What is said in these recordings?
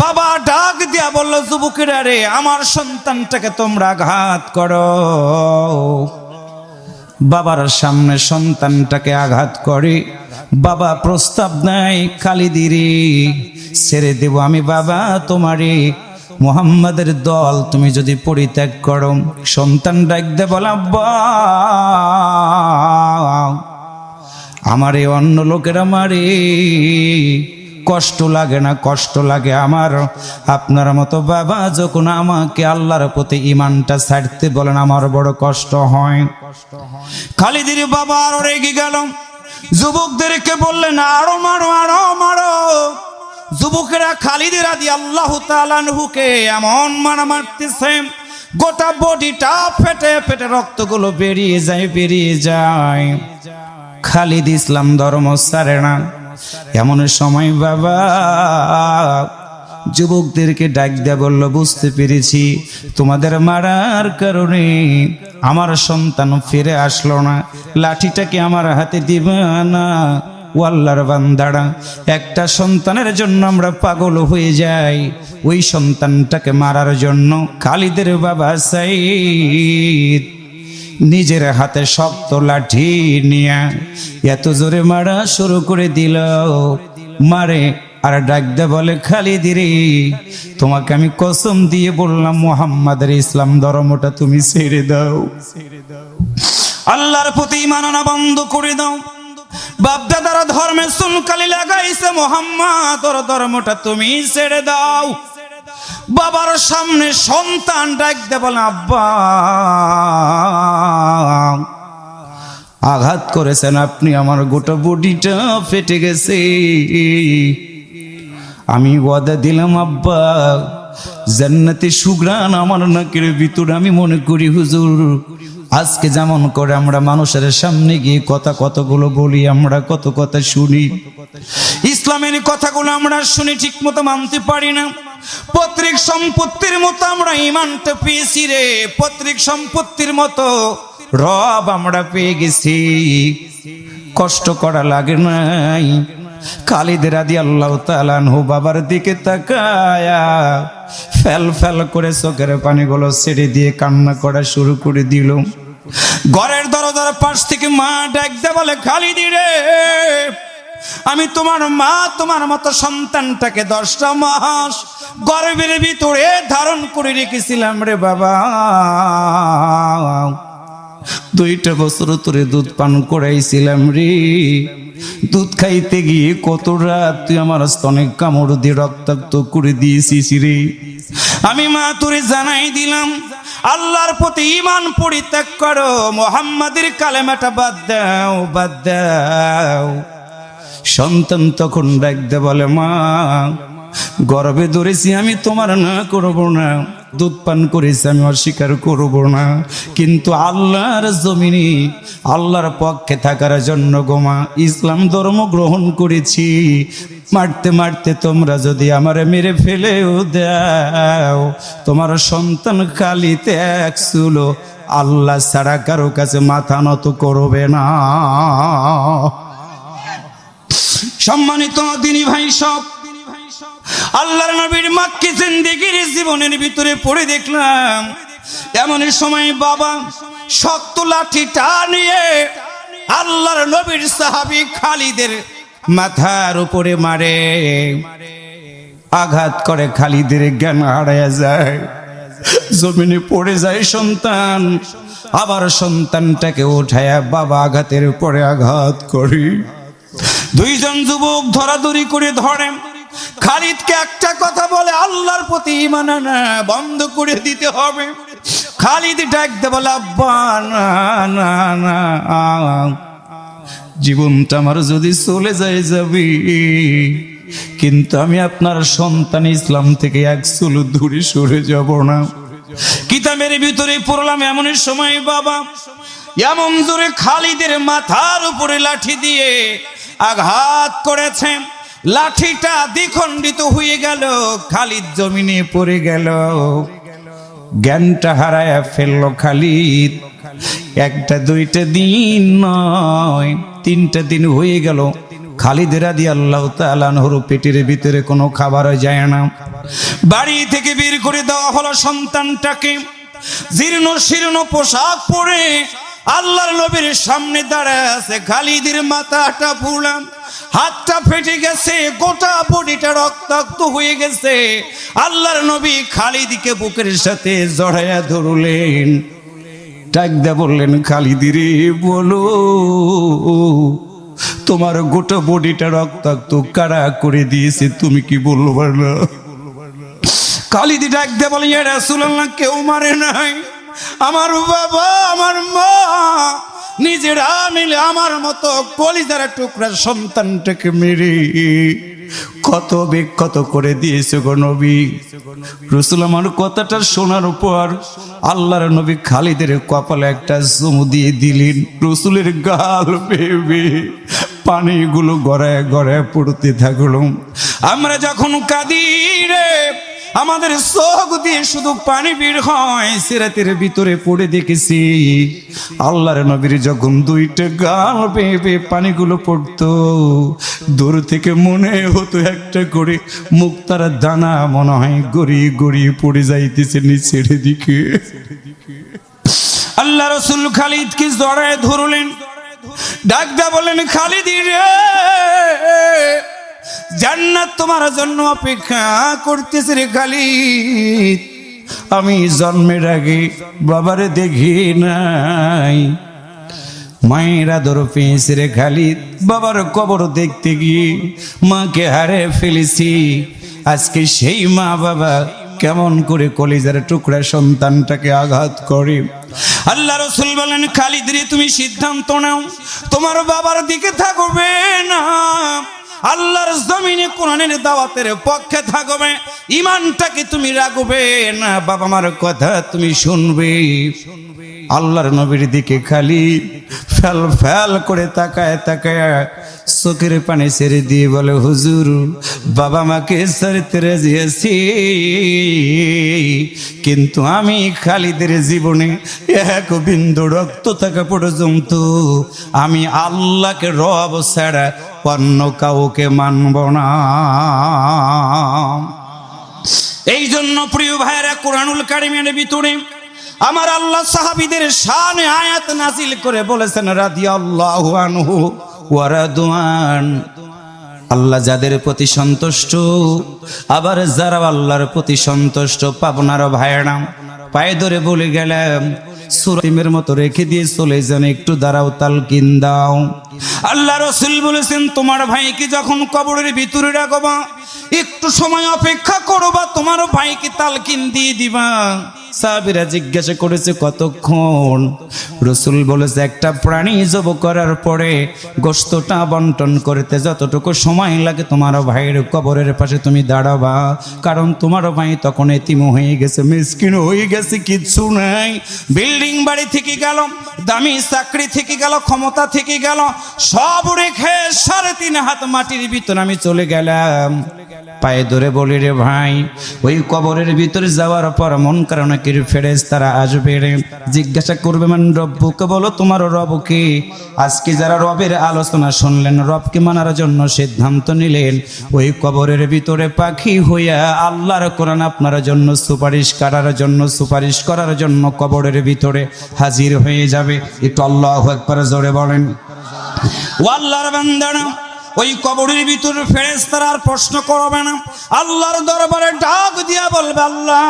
বাবা ডাক দিয়া বলল, যুবকেরা রে, আমার সন্তানটাকে তোমরা আঘাত করো। বাবার সামনে সন্তানটাকে আঘাত করে বাবা প্রস্তাব নেয়, খালিদিরে ছেড়ে দেব আমি বাবা তোমারে, মুহাম্মাদের দল তুমি যদি পরিত্যাগ করো। সন্তান ডাক দে বলে, আব্বা আমারে অন্য লোকেরা মারে, কষ্ট লাগে না? কষ্ট লাগে আমার। আপনার মতো বাবা যখন আমাকে আল্লাহর প্রতি ঈমানটা ছাড়তে বলেন, আমার বড় কষ্ট হয়। খালিদের বাবা আরো রেগে গেল, যুবকদেরকে বললেন, আরো মারো, আরো মারো। যুবকেরা খালিদ রাদিয়াল্লাহু তাআলা আনহুকে এমন মারা মারতেছে, গোটা বডিটা ফেটে ফেটে রক্তগুলো বেরিয়ে যায়। খালিদ ইসলাম ধর্ম ছাড়ে না। এমন সময় বাবা যুবকদেরকে ডাক দিয়ে বলল, বুঝতে পেরেছি তোমাদের মারার কারণে আমার সন্তান ফিরে আসলো না, লাঠিটাকে আমার হাতে দিবে না। ও আল্লাহর বান্দারা, একটা সন্তানের জন্য আমরা পাগল হয়ে যাই, ওই সন্তানটাকে মারার জন্য খালিদের বাবা সাইদ নিজের হাতে শক্ত লাঠি নিয়ে এত জোরে মারা শুরু করে দিল। মারে আর ডাক দে বলে, খালিদিরে তোমাকে আমি কসম দিয়ে বললাম, মুহাম্মাদের ইসলাম ধর্মটা তুমি ছেড়ে দাও, আল্লাহর প্রতি ঈমান আনা বন্ধ করে দাও। বাপদাদারা ধর্মে চুনকালি লাগাইছে, মুহাম্মাদের ধর্মটা তুমি ছেড়ে দাও। বাবার সামনে সন্তান ডাক দে বলে, আব্বা আঘাত করেছেন আপনি, আমার গোটা বডিটা ফেটে গেছে। আমি ওয়াদা দিলাম আব্বা, জান্নাতে সুঘ্রাণ আমার নাকের ভিতরে। আমি মনে করি হুজুর, আজকে যেমন করে আমরা মানুষের সামনে গিয়ে কতগুলো বলি, আমরা কত কথা শুনি, ইসলামের কথাগুলো আমরা শুনি, ঠিক মতো মানতে পারি না। পৈতৃক সম্পত্তির মতো আমরা ঈমানটা পেয়েছি রে, পৈতৃক সম্পত্তির মতো রব আমরা পেয়ে গেছি, কষ্ট করা লাগে নাই। খালিদ রাদিয়াল্লাহু তাআলা আনহু বাবার দিকে তাকায়া ফেল ফেল করে চোখের পানিগুলো ছেড়ে দিয়ে কান্না করা শুরু করে দিল। ঘরের দরজার পাশ থেকে মা ডাক দে বলে, খালিদ রে, আমি তোমার মা তোমার মতো সন্তানটাকে 10টা মাস গর্ভের ভিতরে ধারণ করে রেখেছিলাম রে বাবা। 2টা বছর তোরে দুধ পান করাইছিলাম রে, দুধ খাইতে গিয়ে কত রাত তুই আমার স্তনে কামড় দিয়ে রক্তাক্ত করে দিয়েছিস রে। আমি মা তোরে জানাই দিলাম, আল্লাহর প্রতি ঈমান পরিত্যাগ করো, মুহাম্মাদের কালেমাটা বাদ দাও, বাদ দাও। সন্তান তখন ডাক দে বলে, মা গর্ভে ধরেছি আমি তোমার না করব না, দুধ পান করেছি আমি অস্বীকার করব না, কিন্তু আল্লাহর জমিনে আল্লাহর পক্ষে থাকার জন্য গোমা ইসলাম ধর্ম গ্রহণ করেছি। মারতে মারতে তোমরা যদি আমারে মেরে ফেলেও দাও, তোমার সন্তান খালিতে এক চুলো আল্লাহ ছাড়া কারো কাছে মাথা নত করবে না। সম্মানিত দিনী ভাই সব, আল্লাহর নবীর মাক্কি জিন্দেগীর জীবনের ভিতরে পড়ে দেখলাম, এমন সময় বাবা শক্ত লাঠিটা নিয়ে আল্লাহর নবীর সাহাবী খালিদের মাথার উপরে মারে, আঘাত করে খালিদের জ্ঞান হারায় যায়, জমিনে পড়ে যায় সন্তান। আবার সন্তানটাকে উঠায়া বাবা আঘাতের উপরে আঘাত করে, 2জন যুবক ধরাধরি করে ধরে। খালিদকে একটা কথা বলে, আল্লাহর প্রতি ঈমান আনা বন্ধ করে দিতে হবে। খালিদ ডাক দে বলে, আব্বা না না না, জীবনটা আমার যদি চলে যায় যাবে, কিন্তু আমি আপনার সন্তান ইসলাম থেকে এক চুলো দূরে সরে যাব না। কিতাবের ভিতরে পড়লাম, এমন সময় বাবা এমন জোরে খালিদের মাথার উপরে লাঠি দিয়ে আঘাত করেছে, লাঠিটা দ্বিখণ্ডিত হয়ে গেল, খালিদ জমিনে পড়ে গেল, জ্ঞানটা হারায়া ফেলল খালিদ। 1টা 2টা দিন নয়, 3টা দিন হয়ে গেল। খালিদ রাদিয়াল্লাহু তাআলা আনহুর পেটের ভিতরে কোনো খাবার যায় না, বাড়ি থেকে বের করে দেওয়া হলো সন্তানটাকে। জীর্ণ শীর্ণ পোশাক পরে আল্লাহর নবীর সামনে দাঁড়ায় আছে। খালিদের মাথাটা পুরা, হাতটা ফেটে গেছে, গোটা বডিটা রক্তাক্ত হয়ে গেছে। আল্লাহর নবী খালিদকে বুকের সাথে জড়াইয়া ধরলেন, ডাক দিয়ে বললেন, খালিদি রে, বলো তোমার গোটা বডিটা রক্তাক্ত কারা করে দিয়েছে, তুমি কি বলবো না? খালিদি ডাক দিয়ে বলে, ইয়া রাসূলুল্লাহ, কেউ মারে নাই, আমার বাবা আমার মা নিজেরা মিলে আমার মতো কলিজার টুকরা সন্তানটাকে মেরে কত বিক্ষত করে দিয়েছে গো নবী। রাসূল আমার কথাটা শোনার পর আল্লাহর নবী খালিদের কপালে একটা চুমু দিয়ে দিলেন। রাসূলের গাল বেয়ে পানিগুলো গড়ায় গড়ায় পড়তে থাকলো। আমরা যখন কাঁদি রে, আমাদের চোখ দিয়ে শুধু পানি বের হয়। সিরাতের ভিতরে পড়ে দেখেছি আল্লাহর নবীর যখন দুইটা গাল বেয়ে পানিগুলো পড়তো, দূর থেকে মনে হতো একটা করে মুক্তার দানা মনে হয় গড়িয়ে গড়িয়ে পড়ে যাইতেছে নিচের দিকে। আল্লাহ রাসূল খালিদকে জড়ায় ধরলেন, ডাক দিয়া বললেন, খালিদ রে, জান্নাত তোমার জন্য অপেক্ষা করতেছে রে খালিদ। আমি জন্মের আগে বাবারে দেখি নাই, মায়ের আদর পেয়েছে রে খালিদ। বাবার কবর দেখতে গিয়ে মাকে হারে ফেলেছি। আজকে সেই মা বাবা কেমন করে কলিজার টুকরা সন্তানটাকে আঘাত করে। আল্লাহ রাসূল বলেন, খালিদ রে, তুমি সিদ্ধান্ত নাও, তোমার বাবার দিকে থাকবে না, আল্লাহর জমিনে কোরআনের দাওয়াতের পক্ষে থাকবে, ঈমানটাকে তুমি রাখবে না, বাবা মার কথা তুমি শুনবে। আল্লাহর নবীর দিকে খালি ফেল ফেল করে তাকায় তাকায় চোখের পানি ছেড়ে দিয়ে বলে, হুজুর, বাবা মাকে ছাড়তে রাজি আছি, কিন্তু আমি খালিদের জীবনে এক বিন্দু রক্ত থাকা পর্যন্ত আমি আল্লাহকে রব ছাড়া অন্য কাউকে মানব না। এই জন্য প্রিয় ভাইরা, কোরআনুল কারীমের ভিতরে আমার আল্লাহ সাহাবীদের শানে আয়াত নাজিল করে বলেছেন, রাদিয়াল্লাহু আনহু ওয়া রাদওয়ান। আল্লাহ যাদের প্রতি সন্তুষ্ট, আবার যারা আল্লাহর প্রতি সন্তুষ্ট, পাবনার ভাইরা পায়ে ধরে বলে গেলাম, সুরাতিমের মতো রেখে দিয়ে চলে যান, একটু দাঁড়াও, তালকিন দাও। আল্লাহ রাসূল বলেছেন, তোমার ভাইকে যখন কবরের ভিতরে রাখবা, একটু সময় অপেক্ষা করবা, তোমার ভাইকে তালকিন দিয়ে দিবা। সাহাবীরা জিজ্ঞাসা করেছে, কতক্ষণ? রাসূল বলেছে, একটা প্রাণী জব করার পরে গোশতটা বন্টন করতে যতটুকু সময় লাগে তোমার ভাইয়ের কবরের পাশে তুমি দাঁড়াবা, কারণ তোমার ভাই তখন এতিম হয়ে গেছে, মিসকিন হয়ে গেছে, কিচ্ছু নাই। বিল্ডিং বাড়ি থেকে গেল, দামি চাকরি থেকে গেল, ক্ষমতা থেকে গেল, সব রেখে 3.5 হাত মাটির ভিতর আমি চলে গেলাম। পায়ে ধরে বলি, রে ভাই, ওই কবরের ভিতরে যাওয়ার পর মন কারণে কি ফেরেশতারা আসবে রে, জিজ্ঞাসা করবে, মান রব্বুকে, বলো তোমার রবকে। আজকে যারা রবের আলোচনা শুনলেন, রবকে মানার জন্য সিদ্ধান্ত নিলেন, ওই কবরের ভিতরে পাখি হইয়া আল্লাহর কোরআন আপনার জন্য সুপারিশ করার জন্য কবরের ভিতরে হাজির হয়ে যাবে। একটু আল্লাহু আকবার জোরে বলেন। ও আল্লাহর বান্দারা, ওই কবরের ভিতরে ফেরেশতারা আর প্রশ্ন করবে না, আল্লাহর দরবারে ডাক দিয়া বলবে, আল্লাহ,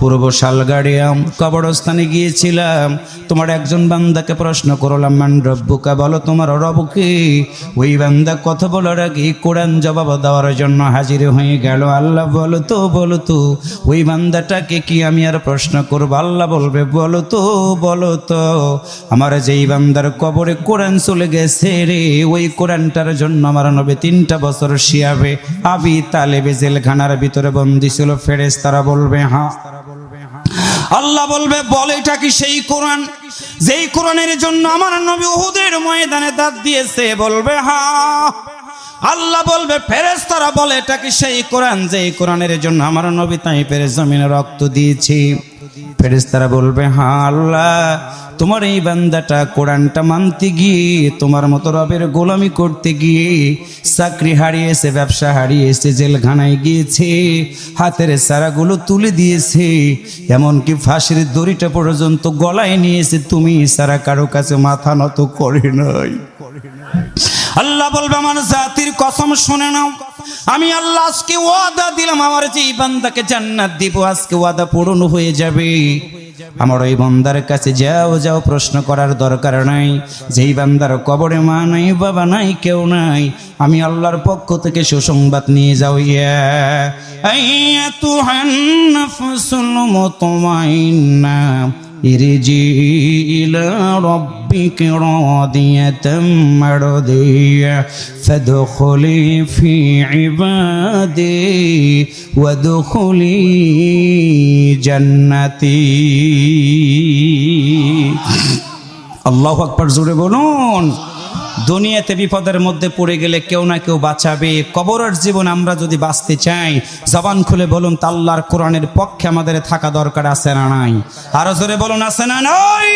পূর্ব শালগাড়িয়াম কবরস্থানে গিয়েছিলাম, তোমার একজন বান্দাকে প্রশ্ন করলাম, মান রব্বুকা, বলো তোমার রবকে। ওই বান্দা কথা বলার আগে কোরআন জবাব দেওয়ার জন্য হাজির হয়ে গেল। আল্লাহ, বলো তো ওই বান্দাটাকে কি আমি আর প্রশ্ন করব? আল্লাহ বলবে, বলো তো আমার যেই বান্দার কবরে কোরআন চলে গেছে রে, ওই কোরআনটার জন্য আমার নবী 3টা বছর শিয়াবে আবি তালেবে জেলখানার ভিতরে বন্দী ছিল। ফেরেশতারা বলবে, হ্যাঁ। আল্লাহ বলবে, বল, এটা কি সেই কোরআন যেই কোরআনের জন্য আমার নবী উহুদের ময়দানে দাঁত দিয়েছে? বলবে, হ্যাঁ। আল্লাহ বলবে, ফেরেশতারা বলে, এটা কি সেই কোরআন যেই কোরআনের জন্য আমার নবী তাইফের জমিনে রক্ত দিয়েছে? ফেরেশতারা বলবে, হ্যাঁ আল্লাহ, তোমার এই বান্দাটা কোরআনটা মানতে গিয়ে, তোমার মতো রবের গোলামি করতে গিয়ে চাকরি হারিয়েছে, ব্যবসা হারিয়েছে, জেলখানায় গিয়েছে, হাতের সারাগুলো তুলে দিয়েছে, এমনকি ফাঁসির দড়িটা পর্যন্ত গলায় নিয়েছে, তুমি সারা কারো কাছে মাথা নত করে নাই। আল্লাহ বলবে, আমার জাতির কসম শুনে নাও, আমি আল্লাহ আজকে ওয়াদা দিলাম, আমার যে বান্দাকে জান্নাত দিব, আজকে ওয়াদা পূরণ হয়ে যাবে। আমার ওই বান্দার কাছে যাও যাও, প্রশ্ন করার দরকার নাই। যেই বান্দার কবরে মা নাই, বাবা নাই, কেউ নাই, আমি আল্লাহর পক্ষ থেকে সুসংবাদ নিয়ে যাও। ইয়া আইয়াতুহান নাফসুল মুতমাইন্না ইরজি ইলা রাব্বিকা রাদিয়াতাম মারদিয়া ফাদখুলি ফি ইবাদি ওয়াদখুলি জান্নাতি। আল্লাহু আকবার, জোরে বলুন। দুনিয়াতে বিপদের মধ্যে পড়ে গেলে কেউ না কেউ বাঁচাবে। কবরের জীবন আমরা যদি বাঁচতে চাই, জবান খুলে বলুন, তা আল্লাহর কোরআনের পক্ষে আমাদের থাকা দরকার আছে না নাই? আরো জোরে বলুন, আছে না নাই?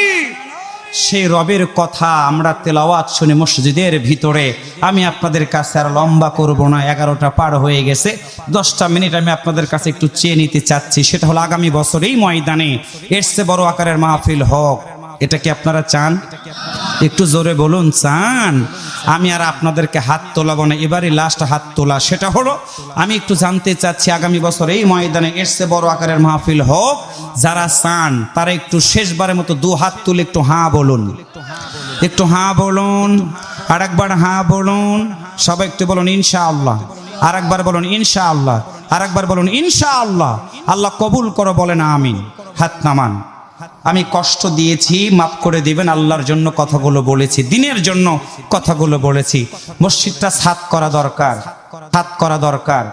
সেই রবের কথা আমরা তেলাওয়াত শুনে মসজিদের ভিতরে, আমি আপনাদের কাছে আর লম্বা করব না, 11টা পার হয়ে গেছে, 10টা মিনিট আমি আপনাদের কাছে একটু চেয়ে নিতে চাচ্ছি। সেটা হলো আগামী বছর এই ময়দানে এর চেয়ে বড় আকারের মাহফিল হোক। এটা কি আপনারা চান? একটু জোরে বলুন, চান? আমি আর আপনাদেরকে হাত তোলাবো না, এবারই লাস্ট হাত তোলা। সেটা হলো, আমি একটু জানতে চাচ্ছি আগামী বছর এই ময়দানে এর চেয়ে বড় আকারের মাহফিল হোক। যারা চান তারা একটু শেষবারের মতো 2 হাত তুলে একটু হাঁ বলুন, একটু হাঁ বলুন, আর একবার হাঁ বলুন। সবাই একটু বলুন ইনশাআল্লাহ, আর একবার বলুন ইনশাআল্লাহ, আর একবার বলুন ইনশাআল্লাহ। আল্লাহ কবুল করো, বলেন আমিন। হাত নামান। আমি কষ্ট দিয়েছি, মাফ করে দিবেন। আল্লাহর জন্য কথাগুলো বলেছি, দিনের জন্য কথাগুলো বলেছি। মসজিদটা সাত করা দরকার, সাত করা দরকার।